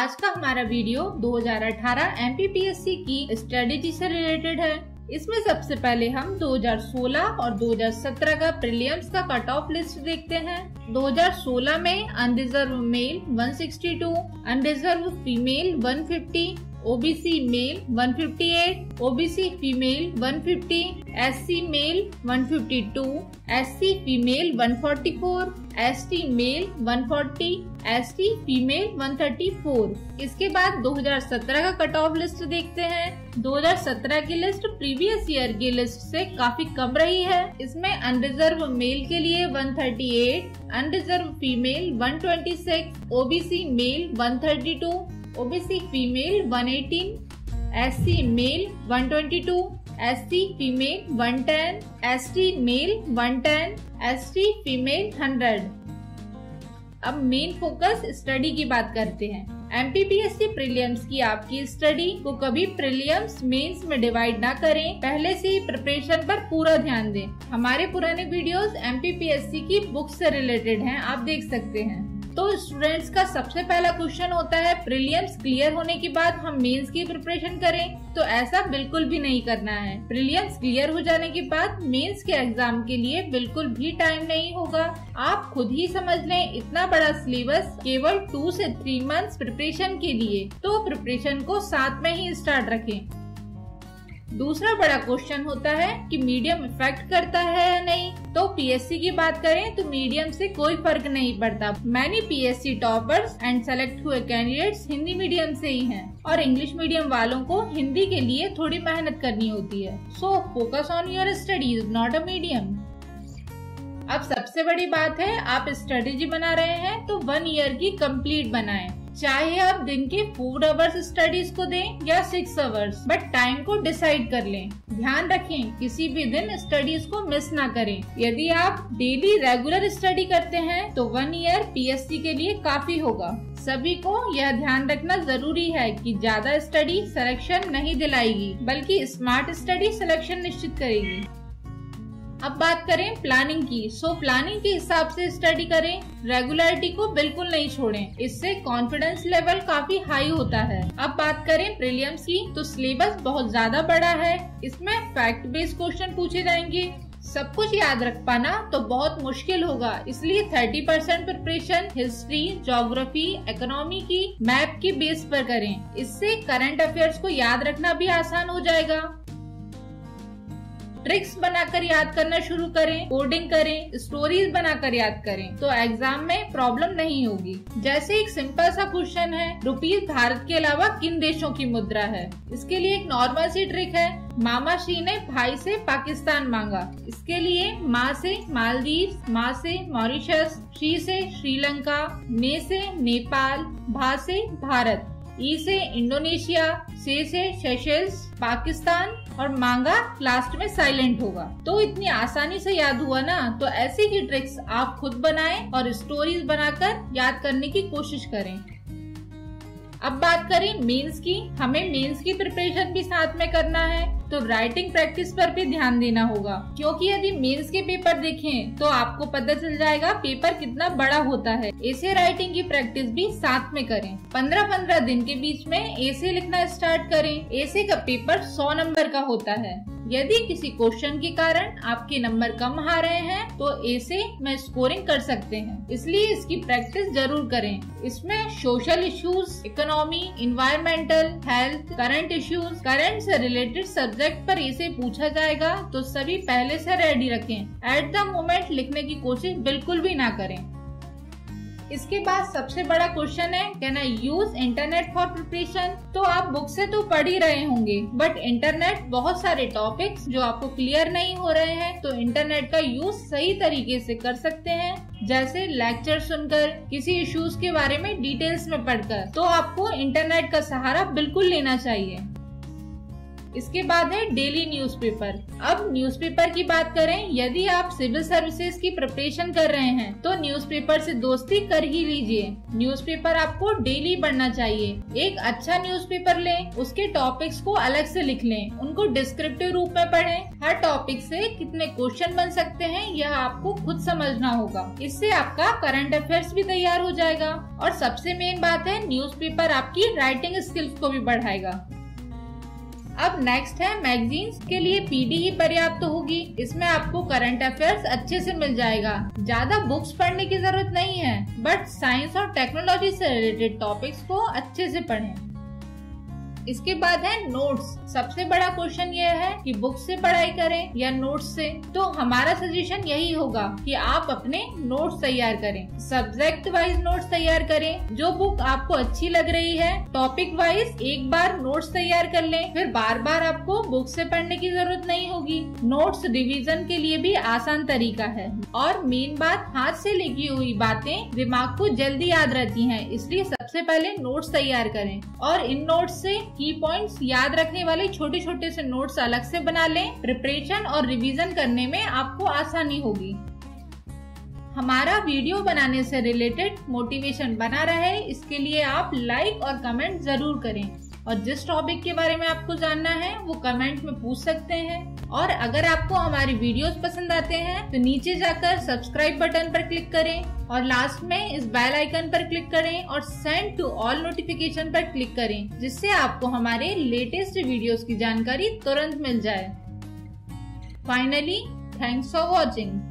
आज का हमारा वीडियो 2018 MPPSC की स्ट्रेटेजी से रिलेटेड है। इसमें सबसे पहले हम 2016 और 2017 का प्रीलिम्स का कट ऑफ लिस्ट देखते हैं। 2016 में unreserve male 162, unreserve female 150, OBC male 158, OBC female 150, SC male 152, SC female 144, ST male 140, ST female 134। इसके बाद 2017 का कट ऑफ लिस्ट देखते हैं। 2017 की लिस्ट प्रीवियस ईयर की लिस्ट से काफी कम रही है। इसमें अनरिजर्व मेल के लिए 138, unreserve female 126, OBC male 132, OBC female 118, SC male 122, SC female 110, ST male 110, ST female 100। अब मेन फोकस स्टडी की बात करते हैं। MPPSC प्रीलिम्स की आपकी स्टडी को कभी प्रीलिम्स मेंस में डिवाइड ना करें, पहले से ही प्रिपरेशन पर पूरा ध्यान दें। हमारे पुराने वीडियोस MPPSC की बुक से रिलेटेड हैं, आप देख सकते हैं। तो स्टूडेंट्स का सबसे पहला क्वेश्चन होता है प्रीलिम्स क्लियर होने के बाद हम मेंस की प्रिपरेशन करें, तो ऐसा बिल्कुल भी नहीं करना है। प्रीलिम्स क्लियर हो जाने के बाद मेंस के एग्जाम के लिए बिल्कुल भी टाइम नहीं होगा। आप खुद ही समझ लें, इतना बड़ा सिलेबस केवल 2 से 3 मंथ्स प्रिपरेशन के लिए, तो प्रिपरेशन को साथ में ही स्टार्ट रखें। दूसरा बड़ा क्वेश्चन होता है कि मीडियम इफेक्ट करता है या नहीं। तो PSC की बात करें तो मीडियम से कोई फर्क नहीं पड़ता। Many PSC toppers and select हुए कैंडिडेट्स हिंदी मीडियम से ही हैं और इंग्लिश मीडियम वालों को हिंदी के लिए थोड़ी मेहनत करनी होती है। So focus on your studies, not a medium. अब सबसे बड़ी बात है, आप स्ट्रेटेजी बना रहे हैं तो 1 ईयर की कंप्लीट बनाएं। चाहे आप दिन के 4 आवर्स स्टडीज को दें या 6 आवर्स, बट टाइम को डिसाइड कर लें। ध्यान रखें, किसी भी दिन स्टडीज को मिस ना करें। यदि आप डेली रेगुलर स्टडी करते हैं तो 1 ईयर PSC के लिए काफी होगा। सभी को यह ध्यान रखना जरूरी है कि ज्यादा स्टडी सिलेक्शन नहीं दिलाएगी, बल्कि स्मार्ट स्टडी सिलेक्शन निश्चित करेगी। अब बात करें प्लानिंग की। प्लानिंग के हिसाब से स्टडी करें, रेगुलरिटी को बिल्कुल नहीं छोड़ें, इससे कॉन्फिडेंस लेवल काफी हाई होता है। अब बात करें प्रीलिम्स की, तो सिलेबस बहुत ज्यादा बड़ा है। इसमें फैक्ट बेस्ड क्वेश्चन पूछे जाएंगे। सब कुछ याद रख पाना तो बहुत मुश्किल होगा, इसलिए 30% प्रिपरेशन हिस्ट्री, ज्योग्राफी, इकोनॉमी की, मैप की बेस पर करें। इससे करंट अफेयर्स को याद रखना भी आसान हो जाएगा। ट्रिक्स बनाकर याद करना शुरू करें, कोडिंग करें, स्टोरीज बनाकर याद करें, तो एग्जाम में प्रॉब्लम नहीं होगी। जैसे एक सिंपल सा क्वेश्चन है, रुपीज भारत के अलावा किन देशों की मुद्रा है। इसके लिए एक नॉर्मल सी ट्रिक है, मामा श्री ने भाई से पाकिस्तान मांगा। इसके लिए माँ से मालदीव, माँ से मॉरिशस, श्री से श्रीलंका, ने से नेपाल, भा से भारत, ई से इंडोनेशिया, से सेशेल्स, पाकिस्तान और मांगा लास्ट में साइलेंट होगा। तो इतनी आसानी से याद हुआ ना। तो ऐसी ही ट्रिक्स आप खुद बनाएं और स्टोरीज बनाकर याद करने की कोशिश करें। अब बात करें मेंस की। हमें मेंस की प्रिपरेशन भी साथ में करना है, तो राइटिंग प्रैक्टिस पर भी ध्यान देना होगा, क्योंकि यदि मेंस के पेपर देखें तो आपको पता चल जाएगा पेपर कितना बड़ा होता है। ऐसे राइटिंग की प्रैक्टिस भी साथ में करें। 15-15 दिन के बीच में ऐसे लिखना स्टार्ट करें। ऐसे का पेपर 100 नंबर का होता है। यदि किसी क्वेश्चन के कारण आपके नंबर कम आ रहे हैं तो ऐसे में स्कोरिंग कर सकते हैं, इसलिए इसकी प्रैक्टिस जरूर करें। इसमें social issues, economy, environmental, health, current issues, current से रिलेटेड सब्जेक्ट पर इसे पूछा जाएगा, तो सभी पहले से रेडी रखें। एट द मोमेंट लिखने की कोशिश बिल्कुल भी ना करें। इसके बाद सबसे बड़ा क्वेश्चन है, can I use internet for preparation. तो आप बुक से तो पढ़ ही रहे होंगे, बट इंटरनेट बहुत सारे टॉपिक्स जो आपको क्लियर नहीं हो रहे हैं, तो इंटरनेट का यूज सही तरीके से कर सकते हैं। जैसे लेक्चर सुनकर, किसी इश्यूज के बारे में डिटेल्स में पढ़कर। तो आपको इंटरनेट का सहारा बिल्कुल लेना चाहिए। इसके बाद है डेली न्यूज़पेपर। अब न्यूज़पेपर की बात करें, यदि आप सिविल सर्विसेज की प्रिपरेशन कर रहे हैं तो न्यूज़पेपर से दोस्ती कर ही लीजिए। न्यूज़पेपर आपको डेली पढ़ना चाहिए। एक अच्छा न्यूज़पेपर लें, उसके टॉपिक्स को अलग से लिख लें, उनको डिस्क्रिप्टिव रूप में पढ़ें। हर टॉपिक से कितने क्वेश्चन बन सकते हैं यह आपको खुद समझना होगा। इससे आपका करंट अफेयर्स भी तैयार हो जाएगा। और सबसे मेन बात है, न्यूज़पेपर आपकी राइटिंग स्किल्स को भी बढ़ाएगा। अब नेक्स्ट है मैगजीन्स के लिए पीडी ही पर्याप्त होगी। इसमें आपको करंट अफेयर्स अच्छे से मिल जाएगा। ज्यादा बुक्स पढ़ने की जरूरत नहीं है, बट साइंस और टेक्नोलॉजी से रिलेटेड टॉपिक्स को अच्छे से पढ़ें। इसके बाद है नोट्स। सबसे बड़ा क्वेश्चन ये है कि बुक से पढ़ाई करें या नोट्स से। तो हमारा सजेशन यही होगा कि आप अपने नोट्स तैयार करें। सब्जेक्ट वाइज नोट्स तैयार करें। जो बुक आपको अच्छी लग रही है, टॉपिक वाइज एक बार नोट्स तैयार कर लें, फिर बार बार आपको बुक से पढ़ने की जरूरत नहीं होगी। नोट्स रिवीजन के लिए भी आसान तरीका है। और मेन बात, हाथ से लिखी हुई बातें दिमाग को जल्दी याद रहती हैं, इसलिए सबसे पहले नोट्स तैयार करें और इन नोट्स से की पॉइंट्स याद रखने वाले छोटे छोटे से नोट्स अलग से बना लें। प्रिपरेशन और रिवीजन करने में आपको आसानी होगी। हमारा वीडियो बनाने से रिलेटेड मोटिवेशन बना रहे, इसके लिए आप लाइक और कमेंट जरूर करें। और जिस टॉपिक के बारे में आपको जानना है वो कमेंट में पूछ सकते हैं। और अगर आपको हमारी वीडियोस पसंद आते हैं तो नीचे जाकर सब्सक्राइब बटन पर क्लिक करें और लास्ट में इस बेल आइकन पर क्लिक करें और सेंड टू ऑल नोटिफिकेशन पर क्लिक करें, जिससे आपको हमारे लेटेस्ट वीडियोस की जानकारी तुरंत मिल जाए। Finally, thanks for watching.